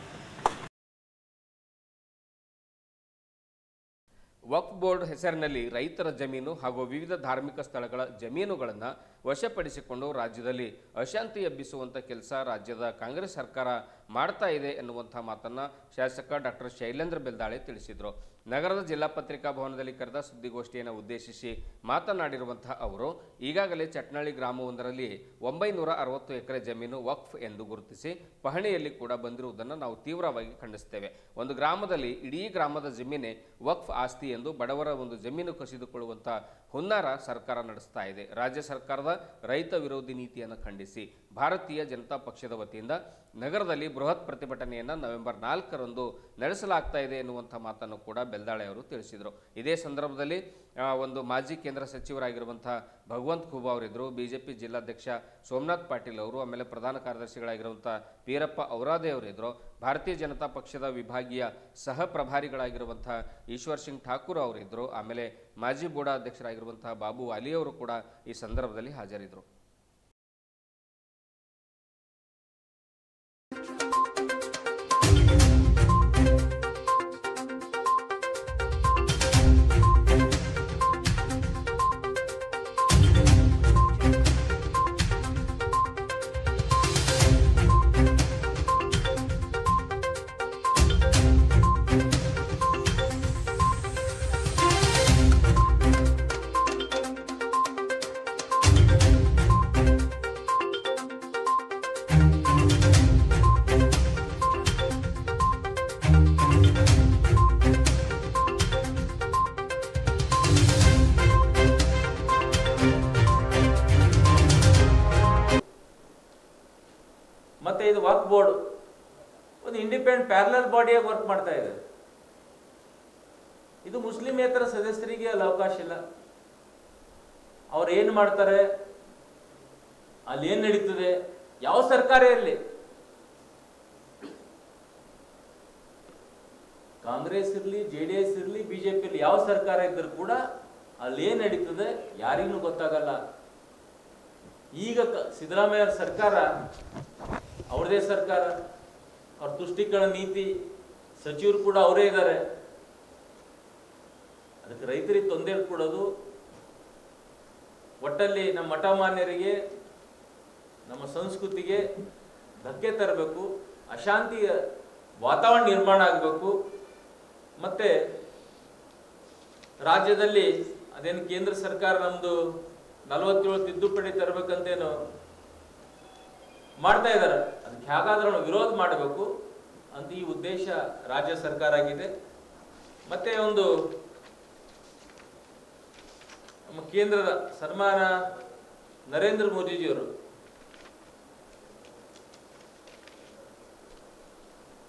B: ವಕ್ಫ್ ಬೋರ್ಡ್ ಹೆಸರಿನಲ್ಲಿ ರೈತರ ಜಮೀನು ಹಾಗೂ ವಿವಿಧ ಧಾರ್ಮಿಕ ಸ್ಥಳಗಳ ಜಮೀನುಗಳನ್ನು ವಶಪಡಿಸಿಕೊಂಡು ರಾಜ್ಯದಲ್ಲಿ ಅಶಾಂತಿ ಎಬ್ಬಿಸುವಂಥ ಕೆಲಸ ರಾಜ್ಯದ ಕಾಂಗ್ರೆಸ್ ಸರ್ಕಾರ ಮಾಡ್ತಾ ಇದೆ ಎನ್ನುವಂಥ ಮಾತನ್ನು ಶಾಸಕ ಡಾಕ್ಟರ್ ಶೈಲೇಂದ್ರ ಬೆಲ್ದಾಳೆ ತಿಳಿಸಿದರು. ನಗರದ ಜಿಲ್ಲಾ ಪತ್ರಿಕಾ ಭವನದಲ್ಲಿ ಕರೆದ ಸುದ್ದಿಗೋಷ್ಠಿಯನ್ನು ಉದ್ದೇಶಿಸಿ ಮಾತನಾಡಿರುವಂತಹ ಅವರು, ಈಗಾಗಲೇ ಚಟ್ನಳ್ಳಿ ಗ್ರಾಮವೊಂದರಲ್ಲಿ 960 ಎಕರೆ ಜಮೀನು ವಕ್ಫ್ ಎಂದು ಗುರುತಿಸಿ ಪಹಣಿಯಲ್ಲಿ ಕೂಡ ಬಂದಿರುವುದನ್ನು ನಾವು ತೀವ್ರವಾಗಿ ಖಂಡಿಸ್ತೇವೆ. ಒಂದು ಗ್ರಾಮದಲ್ಲಿ ಇಡೀ ಗ್ರಾಮದ ಜಮೀನೇ ವಕ್ಫ್ ಆಸ್ತಿ ಎಂದು ಬಡವರ ಒಂದು ಜಮೀನು ಕಸಿದುಕೊಳ್ಳುವಂಥ ಹುನ್ನಾರ ಸರ್ಕಾರ ನಡೆಸ್ತಾ ಇದೆ. ರಾಜ್ಯ ಸರ್ಕಾರದ ರೈತ ವಿರೋಧಿ ನೀತಿಯನ್ನು ಖಂಡಿಸಿ ಭಾರತೀಯ ಜನತಾ ಪಕ್ಷದ ವತಿಯಿಂದ ನಗರದಲ್ಲಿ ಬೃಹತ್ ಪ್ರತಿಭಟನೆಯನ್ನು ನವೆಂಬರ್ 4ರಂದು ನಡೆಸಲಾಗ್ತಾ ಇದೆ ಎನ್ನುವಂಥ ಮಾತನ್ನು ಕೂಡ ಬೆಲ್ದಾಳೆ ಅವರು ತಿಳಿಸಿದರು. ಇದೇ ಸಂದರ್ಭದಲ್ಲಿ ಒಂದು ಮಾಜಿ ಕೇಂದ್ರ ಸಚಿವರಾಗಿರುವಂಥ ಭಗವಂತ ಖೂಬಾ ಅವರಿದ್ದರು, ಬಿಜೆಪಿ ಜಿಲ್ಲಾಧ್ಯಕ್ಷ ಸೋಮನಾಥ್ ಪಾಟೀಲ್ ಅವರು, ಆಮೇಲೆ ಪ್ರಧಾನ ಕಾರ್ಯದರ್ಶಿಗಳಾಗಿರುವಂಥ ವೀರಪ್ಪ ಔರಾದೆ ಅವರಿದ್ದರು, ಭಾರತೀಯ ಜನತಾ ಪಕ್ಷದ ವಿಭಾಗೀಯ ಸಹ ಪ್ರಭಾರಿಗಳಾಗಿರುವಂಥ ಈಶ್ವರ್ ಸಿಂಗ್ ಠಾಕೂರ್ ಅವರಿದ್ದರು, ಆಮೇಲೆ ಮಾಜಿ ಬೋಡಾ ಅಧ್ಯಕ್ಷರಾಗಿರುವಂಥ ಬಾಬು ವಾಲಿ ಅವರು ಕೂಡ ಈ ಸಂದರ್ಭದಲ್ಲಿ ಹಾಜರಿದ್ದರು.
D: ಮತ್ತು ಇದು ವಕ್ಫ್ ಬೋರ್ಡ್ ಒಂದು ಇಂಡಿಪೆಂಡೆಂಟ್ ಪ್ಯಾರಲಲ್ ಬಾಡಿಯಾಗಿ ವರ್ಕ್ ಮಾಡ್ತಾ ಇದೆ. ಇದು ಮುಸ್ಲಿಮೇತರ ಸದಸ್ಯರಿಗೆ ಅಲ್ಲಿ ಅವಕಾಶ ಇಲ್ಲ. ಅವ್ರು ಏನು ಮಾಡ್ತಾರೆ, ಅಲ್ಲಿ ಏನು ನಡೀತದೆ, ಯಾವ ಸರ್ಕಾರ ಇರಲಿ, ಕಾಂಗ್ರೆಸ್ ಇರಲಿ, JDS ಇರಲಿ, BJP ಇರಲಿ, ಯಾವ ಸರ್ಕಾರ ಇದ್ದರೂ ಕೂಡ ಅಲ್ಲಿ ಏನು ನಡೀತದೆ ಯಾರಿಗೂ ಗೊತ್ತಾಗಲ್ಲ. ಈಗ ಸಿದ್ದರಾಮಯ್ಯ ಸರ್ಕಾರ ಅವ್ರದೇ ಸರ್ಕಾರ, ಅವ್ರ ತುಷ್ಟೀಕರಣ ನೀತಿ ಸಚಿವರು ಕೂಡ ಅವರೇ ಇದ್ದಾರೆ. ಅದಕ್ಕೆ ರೈತರಿಗೆ ತೊಂದರೆ ಕೊಡೋದು, ಒಟ್ಟಲ್ಲಿ ನಮ್ಮ ಮಠಮಾನ್ಯರಿಗೆ, ನಮ್ಮ ಸಂಸ್ಕೃತಿಗೆ ಧಕ್ಕೆ ತರಬೇಕು, ಅಶಾಂತಿಯ ವಾತಾವರಣ ನಿರ್ಮಾಣ ಆಗಬೇಕು. ಮತ್ತೆ ರಾಜ್ಯದಲ್ಲಿ ಅದೇನು ಕೇಂದ್ರ ಸರ್ಕಾರ ನಮ್ದು 47 ತಿದ್ದುಪಡಿ ತರಬೇಕಂತೇನು ಮಾಡ್ತಾ ಇದ್ದಾರೆ, ಅದಕ್ಕೆ ಹೇಗಾದ್ರೂ ನಾವು ವಿರೋಧ ಮಾಡಬೇಕು ಅಂತ ಈ ಉದ್ದೇಶ ರಾಜ್ಯ ಸರ್ಕಾರ ಆಗಿದೆ. ಮತ್ತೆ ಒಂದು ನಮ್ಮ ಕೇಂದ್ರದ ಸನ್ಮಾನ ನರೇಂದ್ರ ಮೋದಿಜಿಯವರು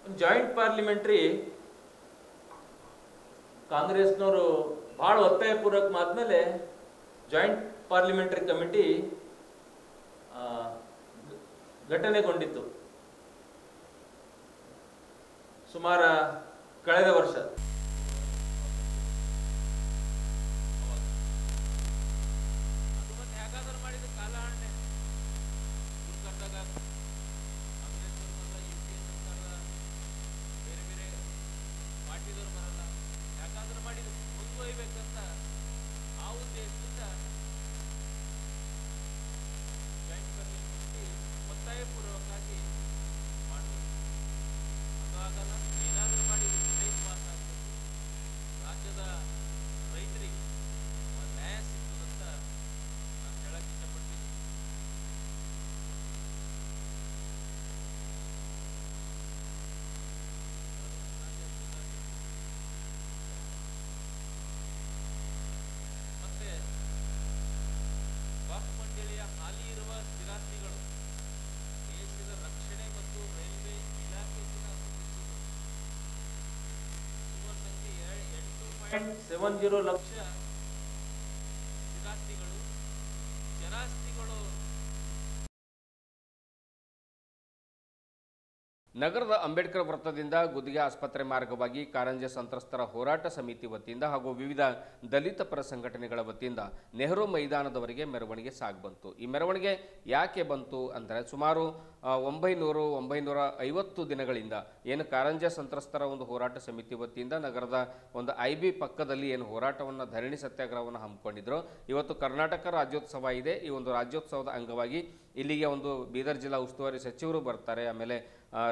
D: ಒಂದು ಜಾಯಿಂಟ್ ಪಾರ್ಲಿಮೆಂಟ್ರಿ ಕಾಂಗ್ರೆಸ್ನವರು ಬಹಳ ಒತ್ತಾಯಪೂರ್ವಕ ಮಾದ್ಮೇಲೆ ಜಾಯಿಂಟ್ ಪಾರ್ಲಿಮೆಂಟರಿ ಕಮಿಟಿ ಘಟನೆಗೊಂಡಿತ್ತು ಸುಮಾರು ಕಳೆದ ವರ್ಷ. $70 ಲಕ್ಷ ಸ್ಥಿರಾಸ್ತಿಗಳು, ಚರಾಸ್ತಿಗಳು.
B: ನಗರದ ಅಂಬೇಡ್ಕರ್ ವೃತ್ತದಿಂದ ಗುತ್ತಿಗೆ ಆಸ್ಪತ್ರೆ ಮಾರ್ಗವಾಗಿ ಕಾರಂಜಿ ಸಂತ್ರಸ್ತರ ಹೋರಾಟ ಸಮಿತಿ ವತಿಯಿಂದ ಹಾಗೂ ವಿವಿಧ ದಲಿತ ಪರ ಸಂಘಟನೆಗಳ ವತಿಯಿಂದ ನೆಹರು ಮೈದಾನದವರೆಗೆ ಮೆರವಣಿಗೆ ಸಾಗಬಂತು. ಈ ಮೆರವಣಿಗೆ ಯಾಕೆ ಬಂತು ಅಂದರೆ ಸುಮಾರು 950 ದಿನಗಳಿಂದ ಏನು ಕಾರಂಜಿ ಸಂತ್ರಸ್ತರ ಒಂದು ಹೋರಾಟ ಸಮಿತಿ ವತಿಯಿಂದ ನಗರದ ಒಂದು IB ಪಕ್ಕದಲ್ಲಿ ಏನು ಹೋರಾಟವನ್ನು ಧರಣಿ ಸತ್ಯಾಗ್ರಹವನ್ನು ಹಮ್ಮಿಕೊಂಡಿದ್ರು. ಇವತ್ತು ಕರ್ನಾಟಕ ರಾಜ್ಯೋತ್ಸವ ಇದೆ. ಈ ಒಂದು ರಾಜ್ಯೋತ್ಸವದ ಅಂಗವಾಗಿ ಇಲ್ಲಿಗೆ ಒಂದು ಬೀದರ್ ಜಿಲ್ಲಾ ಉಸ್ತುವಾರಿ ಸಚಿವರು ಬರ್ತಾರೆ, ಆಮೇಲೆ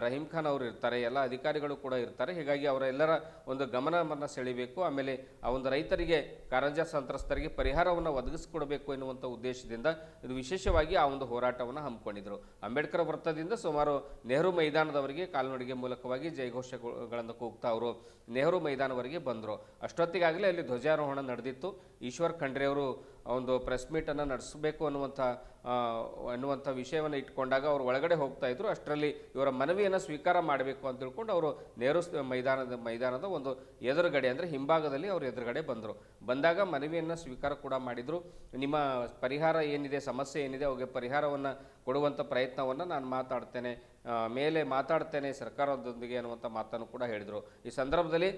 B: ರಹೀಂ ಖಾನ್ ಅವರು ಇರ್ತಾರೆ, ಎಲ್ಲ ಅಧಿಕಾರಿಗಳು ಕೂಡ ಇರ್ತಾರೆ. ಹೀಗಾಗಿ ಅವರೆಲ್ಲರ ಒಂದು ಗಮನವನ್ನು ಸೆಳೆಯಬೇಕು, ಆಮೇಲೆ ಆ ಒಂದು ರೈತರಿಗೆ ಕಾರಂಜಿ ಸಂತ್ರಸ್ತರಿಗೆ ಪರಿಹಾರವನ್ನು ಒದಗಿಸಿಕೊಡಬೇಕು ಎನ್ನುವಂಥ ಉದ್ದೇಶದಿಂದ ಇದು ವಿಶೇಷವಾಗಿ ಆ ಒಂದು ಹೋರಾಟವನ್ನು ಹಮ್ಮಿಕೊಂಡಿದ್ರು. ಅಂಬೇಡ್ಕರ್ ವೃತ್ತದಿಂದ ಸುಮಾರು ನೆಹರು ಮೈದಾನದವರೆಗೆ ಕಾಲ್ನಡಿಗೆ ಮೂಲಕವಾಗಿ ಜಯಘೋಷಗಳನ್ನು ಕೂಗ್ತಾ ಅವರು ನೆಹರು ಮೈದಾನವರೆಗೆ ಬಂದರು. ಅಷ್ಟೊತ್ತಿಗಾಗಲೇ ಅಲ್ಲಿ ಧ್ವಜಾರೋಹಣ ನಡೆದಿತ್ತು. ಈಶ್ವರ್ ಖಂಡ್ರೆ ಅವರು ಒಂದು ಪ್ರೆಸ್ ಮೀಟನ್ನು ನಡೆಸಬೇಕು ಅನ್ನುವಂಥ ವಿಷಯವನ್ನು ಇಟ್ಕೊಂಡಾಗ ಅವರು ಒಳಗಡೆ ಹೋಗ್ತಾ ಇದ್ರು. ಅಷ್ಟರಲ್ಲಿ ಇವರ ಮನವಿಯನ್ನು ಸ್ವೀಕಾರ ಮಾಡಬೇಕು ಅಂತ ತಿಳ್ಕೊಂಡು ಅವರು ನೆಹರು ಮೈದಾನದ ಒಂದು ಎದುರುಗಡೆ ಅಂದರೆ ಹಿಂಭಾಗದಲ್ಲಿ ಅವರು ಎದುರುಗಡೆ ಬಂದರು. ಬಂದಾಗ ಮನವಿಯನ್ನು ಸ್ವೀಕಾರ ಕೂಡ ಮಾಡಿದರು. ನಿಮ್ಮ ಪರಿಹಾರ ಏನಿದೆ, ಸಮಸ್ಯೆ ಏನಿದೆ, ಅವ್ರಿಗೆ ಪರಿಹಾರವನ್ನು ಕೊಡುವಂಥ ಪ್ರಯತ್ನವನ್ನು ನಾನು ಮಾತಾಡ್ತೇನೆ ಸರ್ಕಾರದೊಂದಿಗೆ ಅನ್ನುವಂಥ ಮಾತನ್ನು ಕೂಡ ಹೇಳಿದರು. ಈ ಸಂದರ್ಭದಲ್ಲಿ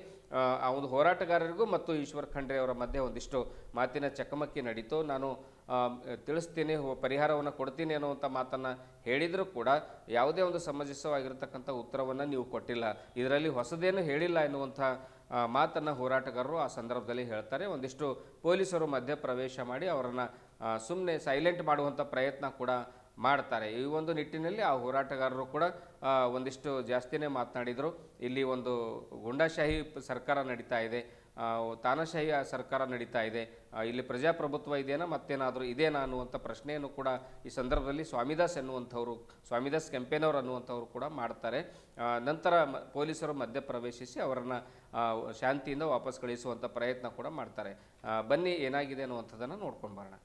B: ಆ ಒಂದು ಹೋರಾಟಗಾರರಿಗೂ ಮತ್ತು ಈಶ್ವರ್ ಖಂಡ್ರೆ ಅವರ ಮಧ್ಯೆ ಒಂದಿಷ್ಟು ಮಾತಿನ ಚಕಮಕಿ ನಡೀತು. ನಾನು ತಿಳಿಸ್ತೀನಿ, ಪರಿಹಾರವನ್ನು ಕೊಡ್ತೀನಿ ಅನ್ನುವಂಥ ಮಾತನ್ನು ಹೇಳಿದರೂ ಕೂಡ ಯಾವುದೇ ಒಂದು ಸಮಂಜಸವಾಗಿರತಕ್ಕಂಥ ಉತ್ತರವನ್ನು ನೀವು ಕೊಟ್ಟಿಲ್ಲ, ಇದರಲ್ಲಿ ಹೊಸದೇನು ಹೇಳಿಲ್ಲ ಎನ್ನುವಂಥ ಮಾತನ್ನು ಹೋರಾಟಗಾರರು ಆ ಸಂದರ್ಭದಲ್ಲಿ ಹೇಳ್ತಾರೆ. ಒಂದಿಷ್ಟು ಪೊಲೀಸರು ಮಧ್ಯೆ ಪ್ರವೇಶ ಮಾಡಿ ಅವರನ್ನು ಸುಮ್ಮನೆ ಸೈಲೆಂಟ್ ಮಾಡುವಂಥ ಪ್ರಯತ್ನ ಕೂಡ ಮಾಡ್ತಾರೆ. ಈ ಒಂದು ನಿಟ್ಟಿನಲ್ಲಿ ಆ ಹೋರಾಟಗಾರರು ಕೂಡ ಒಂದಿಷ್ಟು ಜಾಸ್ತಿನೇ ಮಾತನಾಡಿದರು. ಇಲ್ಲಿ ಒಂದು ಗುಂಡಾಶಾಹಿ ಸರ್ಕಾರ ನಡೀತಾ ಇದೆ, ತಾನಾಶಾಹಿ ಸರ್ಕಾರ ನಡೀತಾ ಇದೆ, ಇಲ್ಲಿ ಪ್ರಜಾಪ್ರಭುತ್ವ ಇದೆಯಾ ಮತ್ತೇನಾದರೂ ಇದೇನಾ ಅನ್ನುವಂಥ ಪ್ರಶ್ನೆಯನ್ನು ಕೂಡ ಈ ಸಂದರ್ಭದಲ್ಲಿ ಸ್ವಾಮಿದಾಸ್ ಕೆಂಪೇನವರು ಅನ್ನುವಂಥವ್ರು ಕೂಡ ಮಾಡ್ತಾರೆ. ನಂತರ ಪೊಲೀಸರು ಮಧ್ಯ ಪ್ರವೇಶಿಸಿ ಅವರನ್ನು ಶಾಂತಿಯಿಂದ ವಾಪಸ್ ಕಳಿಸುವಂಥ ಪ್ರಯತ್ನ ಕೂಡ ಮಾಡ್ತಾರೆ. ಬನ್ನಿ ಏನಾಗಿದೆ ಅನ್ನುವಂಥದ್ದನ್ನು ನೋಡ್ಕೊಂಡು ಬರೋಣ.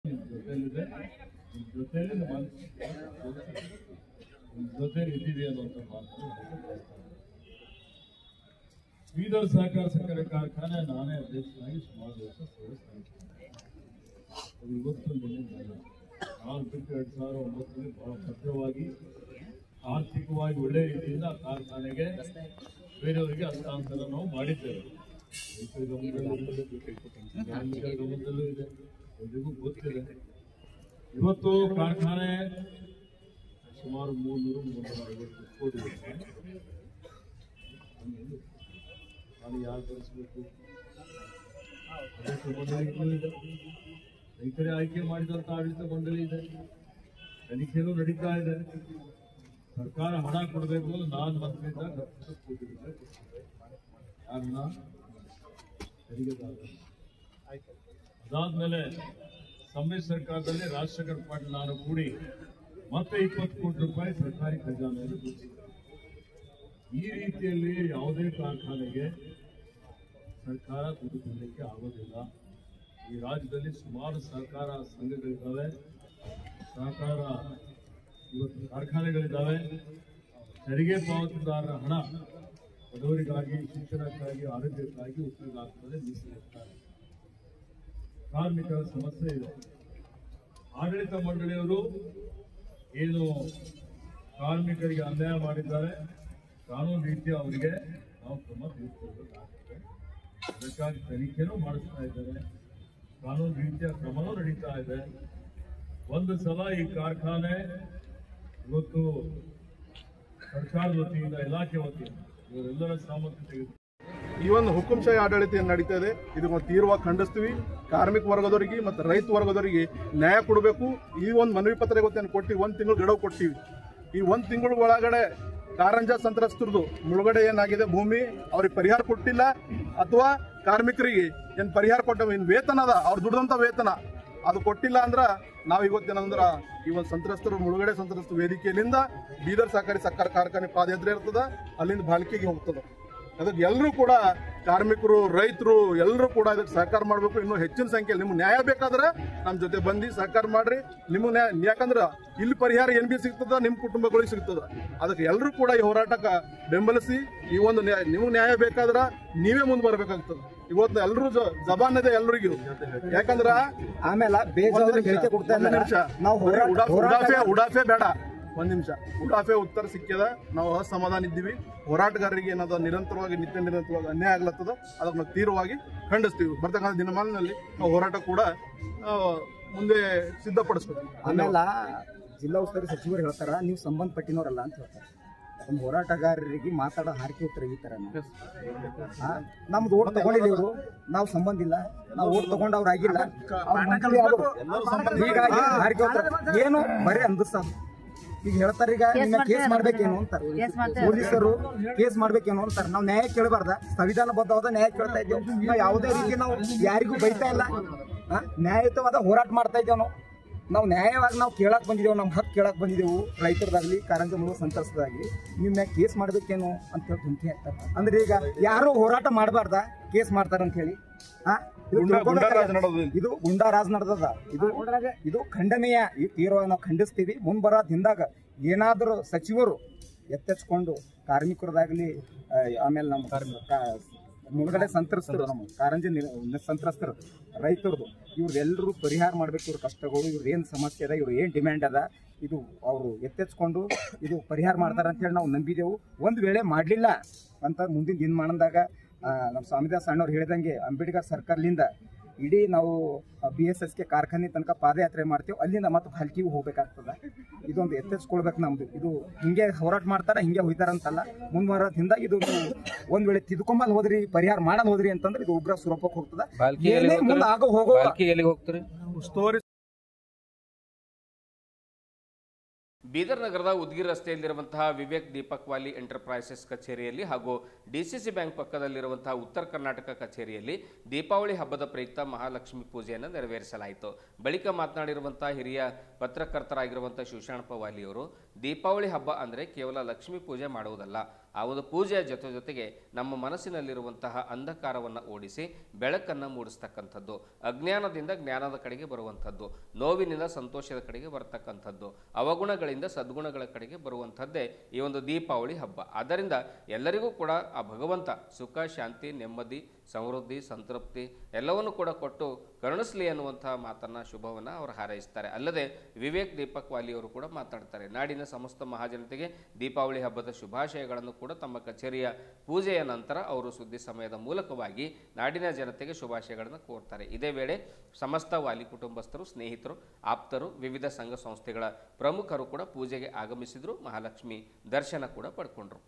C: ಜೊತೆಲಿದೆ, ಜೊತೆಲಿ ಜೊತೆ ಇದ್ದೀವಿ ಅನ್ನುವಂಥ ಮಾತು. ಬೀದರ್ ಸಹಕಾರ ಸಕ್ಕರೆ ಕಾರ್ಖಾನೆ ನಾನೇ ಅಧ್ಯಕ್ಷನಾಗಿ ಸುಮಾರು ವರ್ಷ ಸೇವೆ ಸಲ್ಲಿಸಿದ್ದೇನೆ. ಅದು ಇವತ್ತು ನಿನ್ನೆ ನಾನು ಬಿಟ್ಟು 2009ರಲ್ಲಿ ಬಹಳ ಭದ್ರವಾಗಿ ಆರ್ಥಿಕವಾಗಿ ಒಳ್ಳೆಯ ರೀತಿಯಿಂದ ಕಾರ್ಖಾನೆಗೆ ಬೇರೆಯವರಿಗೆ ಹಸ್ತಾಂತರ ನಾವು ಮಾಡಿದ್ದೇವೆ. ರೈತರ ಗಮನದಲ್ಲೂ ಇದೆ, ಎಲ್ರಿಗೂ ಗೊತ್ತಿದೆ. ಇವತ್ತು ಕಾರ್ಖಾನೆ ಸುಮಾರು 300-350 ಕೋಟಿ ರೂಪಾಯಿ. ನಾನು ಯಾರು ಕಳಿಸ್ಬೇಕು? ಆಡಳಿತ ಮಂಡಳಿಗಳು ಇದೆ, ರೈತರೇ ಆಯ್ಕೆ ಮಾಡಿದಂಥ ಆಡಳಿತ ಮಂಡಳಿ ಇದೆ, ತನಿಖೆನೂ ನಡೀತಾ ಇದೆ. ಸರ್ಕಾರ ಹಣ ಕೊಡಬೇಕು, ನಾನು ಮಂತ್ರಿಯಿಂದ 10 ಕೋಟಿ ರೂಪಾಯಿ ಕೊಡ್ತಿದ್ದೆ. ಕಾರಣ ತೆರಿಗೆದಾರ. ಅದಾದ್ಮೇಲೆ ಸಮ್ಮಿಶ್ರ ಸರ್ಕಾರದಲ್ಲಿ ರಾಜಶೇಖರ್ ಪಾಟೀಲ್ ನಾನು ಕೂಡಿ ಮತ್ತೆ 20 ಕೋಟಿ ರೂಪಾಯಿ ಸರ್ಕಾರಿ ಖಜಾನೆಯನ್ನು ಗಳಿಸಿದೆ. ಈ ರೀತಿಯಲ್ಲಿ ಯಾವುದೇ ಕಾರ್ಖಾನೆಗೆ ಸರ್ಕಾರ ದುಡ್ಡು ಕೊಡಲಿಕ್ಕೆ ಆಗೋದಿಲ್ಲ. ಈ ರಾಜ್ಯದಲ್ಲಿ ಸುಮಾರು ಸಹಕಾರ ಸಂಘಗಳಿದ್ದಾವೆ, ಸಹಕಾರ ಇವತ್ತು ಕಾರ್ಖಾನೆಗಳಿದ್ದಾವೆ. ತೆರಿಗೆ ಪಾವತಿದಾರರ ಹಣ ಬಡವರಿಗಾಗಿ, ಶಿಕ್ಷಣಕ್ಕಾಗಿ, ಆರೋಗ್ಯಕ್ಕಾಗಿ ಉಪಯೋಗ ಆಗ್ತದೆ, ಮೀಸಲಿರ್ತಾರೆ. ಕಾರ್ಮಿಕರ ಸಮಸ್ಯೆ ಇದೆ. ಆಡಳಿತ ಮಂಡಳಿಯವರು ಏನು ಕಾರ್ಮಿಕರಿಗೆ ಅನ್ಯಾಯ ಮಾಡಿದ್ದಾರೆ, ಕಾನೂನು ರೀತಿಯ ಅವರಿಗೆ ನಾವು ಕ್ರಮ ತೆಗೆದುಕೊಳ್ಳಬೇಕಾಗ್ತದೆ. ಅದಕ್ಕಾಗಿ ತನಿಖೆನೂ ಮಾಡಿಸ್ತಾ ಇದ್ದಾರೆ, ಕಾನೂನು ರೀತಿಯ ಕ್ರಮನೂ ನಡೀತಾ ಇದೆ. ಒಂದು ಸಲ ಈ ಕಾರ್ಖಾನೆ ಇವತ್ತು ಸರ್ಕಾರದ ವತಿಯಿಂದ, ಇಲಾಖೆ ವತಿಯಿಂದ ಇವರೆಲ್ಲರ ಸಾಮರ್ಥ್ಯ ತೆಗೆದು
E: ಈ ಒಂದು ಹುಕುಂಶಾಹಿ ಆಡಳಿತ ಏನು ನಡೀತಾ ಇದೆ ಇದನ್ನು ತೀವ್ರವಾಗಿ ಖಂಡಿಸ್ತೀವಿ. ಕಾರ್ಮಿಕ ವರ್ಗದವರಿಗೆ ಮತ್ತು ರೈತ ವರ್ಗದವರಿಗೆ ನ್ಯಾಯ ಕೊಡಬೇಕು. ಈ ಒಂದು ಮನವಿ ಪತ್ರ ಇವತ್ತೇನು ಕೊಟ್ಟಿವಿ, 1 ತಿಂಗಳು ಗಡುವು ಕೊಟ್ಟಿವಿ. ಈ 1 ತಿಂಗಳ ಒಳಗಡೆ ಕಾರಂಜ ಸಂತ್ರಸ್ತರದು ಮುಳುಗಡೆ ಏನಾಗಿದೆ ಭೂಮಿ ಅವ್ರಿಗೆ ಪರಿಹಾರ ಕೊಟ್ಟಿಲ್ಲ, ಅಥವಾ ಕಾರ್ಮಿಕರಿಗೆ ಏನು ಪರಿಹಾರ ಕೊಟ್ಟವು, ಇನ್ನು ವೇತನ ಅದ ಅವ್ರು ದುಡ್ದಂಥ ವೇತನ ಅದು ಕೊಟ್ಟಿಲ್ಲ ಅಂದ್ರೆ ನಾವು ಇವತ್ತೇನಂದ್ರೆ ಈ ಒಂದು ಸಂತ್ರಸ್ತರು ಮುಳುಗಡೆ ಸಂತ್ರಸ್ತ ವೇದಿಕೆಯಲ್ಲಿಂದ ಬೀದರ್ ಸಹಕಾರಿ ಸಕ್ಕರೆ ಕಾರ್ಖಾನೆ ಪಾದಯಾತ್ರೆ ಇರ್ತದೆ, ಅಲ್ಲಿಂದ ಬಾಲ್ಕಿಗೆ ಹೋಗ್ತದೆ. ಅದಕ್ಕೆ ಎಲ್ಲರೂ ಕೂಡ ಕಾರ್ಮಿಕರು, ರೈತರು ಎಲ್ಲರೂ ಕೂಡ ಇದಕ್ಕೆ ಸಹಕಾರ ಮಾಡಬೇಕು. ಇನ್ನೂ ಹೆಚ್ಚಿನ ಸಂಖ್ಯೆಯಲ್ಲಿ ನಿಮ್ಗೆ ನ್ಯಾಯ ಬೇಕಾದ್ರೆ ನಮ್ಮ ಜೊತೆ ಬಂದು ಸಹಕಾರ ಮಾಡ್ರಿ. ನಿಮಗೆ ನ್ಯಾಯ, ಯಾಕಂದ್ರೆ ಇಲ್ಲಿ ಪರಿಹಾರ ಏನು ಬಿ ಸಿಗ್ತದ, ನಿಮ್ಮ ಕುಟುಂಬಗಳಿಗೆ ಸಿಗ್ತದ. ಅದಕ್ಕೆ ಎಲ್ಲರೂ ಕೂಡ ಈ ಹೋರಾಟಕ್ಕೆ ಬೆಂಬಲಿಸಿ, ಈ ಒಂದು ನಿಮಗೆ ನ್ಯಾಯ ಬೇಕಾದ್ರೆ ನೀವೇ ಮುಂದೆ ಬರಬೇಕಾಗ್ತದೆ. ಇವತ್ತು ಎಲ್ಲರೂ ಜಬಾನಿದೆ ಎಲ್ರಿಗೂ. ಯಾಕಂದ್ರೆ ಆಮೇಲೆ ಉಡಾಫೆ ಬೇಡ, 1 ನಿಮಿಷ ಉಡಾಫೆ ಉತ್ತರ ಸಿಕ್ಕ್ಯದ. ನಾವು ಅಸಮಾಧಾನ ಇದ್ದೀವಿ. ಹೋರಾಟಗಾರರಿಗೆ ಏನದ ನಿರಂತರವಾಗಿ ನಿರಂತರವಾಗಿ ಅನ್ಯಾಯ ಆಗ್ಲತ್ತದ, ಅದಕ್ಕೆ ನಾವು ತೀವ್ರವಾಗಿ ಖಂಡಿಸ್ತೀವಿ. ಬರ್ತಕ್ಕಂಥ ದಿನಮಾನದಲ್ಲಿ ನಾವು ಹೋರಾಟ ಕೂಡ ಮುಂದೆ ಸಿದ್ಧಪಡಿಸ್ಬೇಕು.
F: ಆಮೇಲೆ ಜಿಲ್ಲಾ ಉಸ್ತುವಾರಿ ಸಚಿವರು ಹೇಳ್ತಾರ ನೀವು ಸಂಬಂಧಪಟ್ಟಿನವರಲ್ಲ ಅಂತ ಹೇಳ್ತಾರೆ. ನಮ್ಮ ಹೋರಾಟಗಾರರಿಗೆ ಮಾತಾಡೋ ಹಾರಿಕೆ ಉತ್ತರ ಈ ತರ ನಮ್ದು ಓಟ್ ತಗೊಂಡಿದ್ದೀವ್ರು, ನಾವು ಸಂಬಂಧ ಇಲ್ಲ, ನಾವು ಓಟ್ ತಗೊಂಡು ಅವ್ರು ಆಗಿಲ್ಲ, ಹೀಗಾಗಿ ಹಾರಿಕೆ ಉತ್ತರ ಏನು ಬರೀ ಅಂದಿಸ್ತಾರೆ. ಈಗ ಹೇಳ್ತಾರೆ, ಈಗ ನಿನ್ನ ಕೇಸ್ ಮಾಡ್ಬೇಕೇನು ಅಂತಾರೆ ಪೊಲೀಸರು, ಕೇಸ್ ಮಾಡ್ಬೇಕೇನು ಅಂತಾರೆ. ನಾವು ನ್ಯಾಯ ಕೇಳಬಾರ್ದ? ಸಂವಿಧಾನಬದ್ಧವಾದ ನ್ಯಾಯ ಕೇಳ್ತಾ ಇದ್ದೇವೆ ನಾವು. ಯಾವುದೇ ರೀತಿ ನಾವು ಯಾರಿಗೂ ಬೈತಾ ಇಲ್ಲ, ನ್ಯಾಯಯುತವಾದ ಹೋರಾಟ ಮಾಡ್ತಾ ಇದ್ದೇವೆ. ನಾವು ನ್ಯಾಯವಾಗಿ ನಾವು ಕೇಳಕ್ ಬಂದಿದ್ದೇವೆ, ನಮ್ಮ ಹಕ್ಕು ಕೇಳಕ್ ಬಂದಿದ್ದೆವು. ರೈತರದಾಗ್ಲಿ, ಕಾರಂಜಿ ಮುಳುಗು ಸಂತ್ರಸ್ತದಾಗ್ಲಿ ನಿಮ್ಮ ಮ್ಯಾಗ ಕೇಸ್ ಮಾಡ್ಬೇಕೇನು ಅಂತ ಹೇಳಿ ಧಮಕಿ ಹಾಕ್ತಾರೆ. ಅಂದ್ರೆ ಈಗ ಯಾರು ಹೋರಾಟ ಮಾಡಬಾರ್ದ, ಕೇಸ್ ಮಾಡ್ತಾರ ಅಂತ ಹೇಳಿ ಇದು ಗುಂಡಾರಾಜ್ ನಡೆದದ. ಇದು ಖಂಡನೀಯ. ಈ ತೀವ್ರವಾಗಿ ನಾವು ಖಂಡಿಸ್ತೀವಿ. ಮುಂಬರೋ ದಿನದಾಗ ಏನಾದರೂ ಸಚಿವರು ಎತ್ತೆಚ್ಕೊಂಡು ಕಾರ್ಮಿಕರದಾಗ್ಲಿ, ಆಮೇಲೆ ನಮ್ಮ ಮುಳುಗಡೆ ಸಂತ್ರಸ್ತರು, ನಮ್ಮ ಕಾರಂಜಿ ಸಂತ್ರಸ್ತರು, ರೈತರದು, ಇವ್ರೆಲ್ಲರೂ ಪರಿಹಾರ ಮಾಡ್ಬೇಕು. ಇವ್ರ ಕಷ್ಟಗಳು, ಇವ್ರ ಏನು ಸಮಸ್ಯೆ ಅದ, ಇವ್ರು ಏನು ಡಿಮ್ಯಾಂಡ್ ಅದ, ಇದು ಅವರು ಎತ್ತೆಚ್ಕೊಂಡು ಇದು ಪರಿಹಾರ ಮಾಡ್ತಾರೆ ಅಂತೇಳಿ ನಾವು ನಂಬಿದೆವು. ಒಂದು ವೇಳೆ ಮಾಡಲಿಲ್ಲ ಅಂತ ಮುಂದಿನ ದಿನಮಾನದಾಗ ನಮ್ಮ ಸ್ವಾಮಿದಾಸ್ ಅಣ್ಣವ್ರು ಹೇಳಿದಂಗೆ ಅಂಬೇಡ್ಕರ್ ಸರ್ಕಾರದಿಂದ ಇಡೀ ನಾವು BSSK ಕಾರ್ಖಾನೆ ತನಕ ಪಾದಯಾತ್ರೆ ಮಾಡ್ತೀವಿ. ಅಲ್ಲಿಂದ ಮತ್ತೆ ಹಲ್ಕಿಗೂ ಹೋಗ್ಬೇಕಾಗ್ತದೆ. ಇದೊಂದು ಎತ್ತೆಚ್ಕೊಳ್ಬೇಕು ನಮ್ದು. ಇದು ಹಿಂಗೆ ಹೋರಾಟ ಮಾಡ್ತಾರ, ಹಿಂಗೆ ಹೋಯ್ತಾರಂತಲ್ಲ. ಮುಂದುವರೋದ್ರಿಂದ ಇದು ಒಂದ್ ವೇಳೆ ತಿದ್ಕೊಂಬಲ್ ಹೋದ್ರಿ, ಪರಿಹಾರ ಮಾಡಲ್ ಹೋದ್ರಿ ಅಂತಂದ್ರೆ ಇದು ಉಗ್ರ ಸ್ವರೂಪಕ್ಕೆ ಹೋಗ್ತದೆ. ಮುಂದೆ ಆಗೋ ಹೋಗೋ
E: ಸ್ಟೋರಿ.
B: ಬೀದರ್ ನಗರದ ಉದ್ಗಿರ್ ರಸ್ತೆಯಲ್ಲಿರುವಂತಹ ವಿವೇಕ್ ದೀಪಕ್ ವಾಲಿ ಎಂಟರ್ಪ್ರೈಸಸ್ ಕಚೇರಿಯಲ್ಲಿ ಹಾಗೂ DCC ಬ್ಯಾಂಕ್ ಪಕ್ಕದಲ್ಲಿರುವಂತಹ ಉತ್ತರ ಕರ್ನಾಟಕ ಕಚೇರಿಯಲ್ಲಿ ದೀಪಾವಳಿ ಹಬ್ಬದ ಪ್ರಯುಕ್ತ ಮಹಾಲಕ್ಷ್ಮಿ ಪೂಜೆಯನ್ನು ನೆರವೇರಿಸಲಾಯಿತು. ಬಳಿಕ ಮಾತನಾಡಿರುವಂತಹ ಹಿರಿಯ ಪತ್ರಕರ್ತರಾಗಿರುವಂತಹ ಶಿವಶಾಣಪ್ಪ ವಾಲಿಯವರು, ದೀಪಾವಳಿ ಹಬ್ಬ ಅಂದರೆ ಕೇವಲ ಲಕ್ಷ್ಮೀ ಪೂಜೆ ಮಾಡುವುದಲ್ಲ, ಆ ಒಂದು ಪೂಜೆಯ ಜೊತೆಗೆ ನಮ್ಮ ಮನಸ್ಸಿನಲ್ಲಿರುವಂತಹ ಅಂಧಕಾರವನ್ನು ಓಡಿಸಿ ಬೆಳಕನ್ನು ಮೂಡಿಸ್ತಕ್ಕಂಥದ್ದು, ಅಜ್ಞಾನದಿಂದ ಜ್ಞಾನದ ಕಡೆಗೆ ಬರುವಂಥದ್ದು, ನೋವಿನಿಂದ ಸಂತೋಷದ ಕಡೆಗೆ ಬರ್ತಕ್ಕಂಥದ್ದು, ಅವಗುಣಗಳಿಂದ ಸದ್ಗುಣಗಳ ಕಡೆಗೆ ಬರುವಂಥದ್ದೇ ಈ ಒಂದು ದೀಪಾವಳಿ ಹಬ್ಬ. ಆದ್ದರಿಂದ ಎಲ್ಲರಿಗೂ ಕೂಡ ಆ ಭಗವಂತ ಸುಖ, ಶಾಂತಿ, ನೆಮ್ಮದಿ, ಸಮೃದ್ಧಿ, ಸಂತೃಪ್ತಿ ಎಲ್ಲವನ್ನು ಕೂಡ ಕೊಟ್ಟು ಕರುಣಿಸಲಿ ಅನ್ನುವಂತಹ ಮಾತನ್ನು, ಶುಭವನ್ನು ಅವರು ಹಾರೈಸ್ತಾರೆ. ಅಲ್ಲದೆ ವಿವೇಕ್ ದೀಪಕ್ ವಾಲಿಯವರು ಕೂಡ ಮಾತಾಡ್ತಾರೆ. ನಾಡಿನ ಸಮಸ್ತ ಮಹಾಜನತೆಗೆ ದೀಪಾವಳಿ ಹಬ್ಬದ ಶುಭಾಶಯಗಳನ್ನು ಕೂಡ ತಮ್ಮ ಕಚೇರಿಯ ಪೂಜೆಯ ನಂತರ ಅವರು ಸುದ್ದಿ ಸಮಯದ ಮೂಲಕವಾಗಿ ನಾಡಿನ ಜನತೆಗೆ ಶುಭಾಶಯಗಳನ್ನು ಕೋರ್ತಾರೆ. ಇದೇ ವೇಳೆ ಸಮಸ್ತ ವಾಲಿ ಕುಟುಂಬಸ್ಥರು, ಸ್ನೇಹಿತರು, ಆಪ್ತರು, ವಿವಿಧ ಸಂಘ ಸಂಸ್ಥೆಗಳ ಪ್ರಮುಖರು ಕೂಡ ಪೂಜೆಗೆ ಆಗಮಿಸಿದ್ರು. ಮಹಾಲಕ್ಷ್ಮಿ ದರ್ಶನ ಕೂಡ ಪಡ್ಕೊಂಡ್ರು.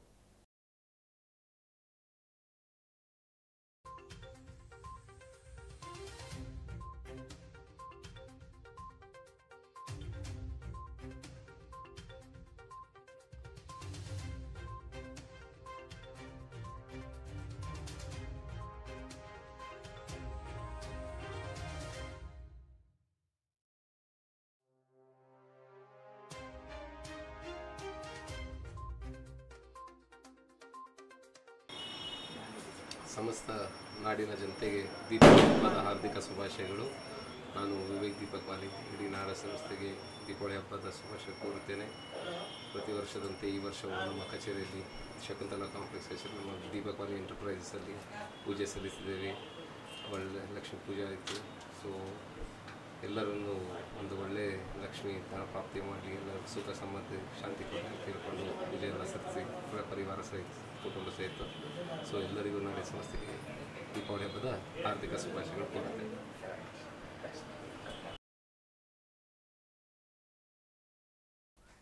G: ಸಮಸ್ತ ನಾಡಿನ ಜನತೆಗೆ ದೀಪಾವಳಿ ಹಬ್ಬದ ಹಾರ್ದಿಕ ಶುಭಾಶಯಗಳು. ನಾನು ವಿವೇಕ್ ದೀಪಕ್ ವಾಲಿ ಇಡೀ ನಾಡ ಸಂಸ್ಥೆಗೆ ದೀಪಾವಳಿ ಹಬ್ಬದ ಶುಭಾಶಯ ಕೋರುತ್ತೇನೆ. ಪ್ರತಿ ವರ್ಷದಂತೆ ಈ ವರ್ಷವೂ ನಮ್ಮ ಕಚೇರಿಯಲ್ಲಿ ಶಕುಂತಲಾ ಕಾಂಪ್ಲೆಕ್ಸ್ ಹೆಸರು ನಮ್ಮ ದೀಪಕ್ ವಾಲಿ ಎಂಟರ್ಪ್ರೈಸಲ್ಲಿ ಪೂಜೆ ಸಲ್ಲಿಸಿದ್ದೇವೆ. ಒಳ್ಳೆ ಲಕ್ಷ್ಮೀ ಪೂಜೆ ಆಯಿತು. ಸೊ ಎಲ್ಲರನ್ನು ಒಂದು ಒಳ್ಳೆಯ ಲಕ್ಷ್ಮೀ ಧನ ಪ್ರಾಪ್ತಿ ಮಾಡಿ ಎಲ್ಲರೂ ಸುಖ ಸಮೃದ್ಧಿ ಶಾಂತಿ ತಿಳ್ಕೊಂಡು ಪೂಜೆಯನ್ನು ಸಲ್ಲಿಸಿ ಪರಿವಾರ ಸಹಿತ ಕುಟುಂಬ ಸಹಿತ. ಸೊ ಎಲ್ಲರಿಗೂ ನಾಡಿನ ಸಂಸ್ಥೆಗೆ ದೀಪಾವಳಿ ಹಬ್ಬದ ಹಾರ್ದಿಕ ಶುಭಾಶಯಗಳು ಕೋರುತ್ತೇನೆ.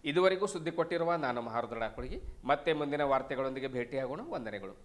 B: ಇದುವರೆಗೂ ಸುದ್ದಿ ಕೊಟ್ಟಿರುವ ನಾನು ಮಹಾರುದ್ರ ಡಾಕುಳಿಗೆ ಮತ್ತೆ ಮುಂದಿನ ವಾರ್ತೆಗಳೊಂದಿಗೆ ಭೇಟಿಯಾಗೋಣ. ವಂದನೆಗಳು.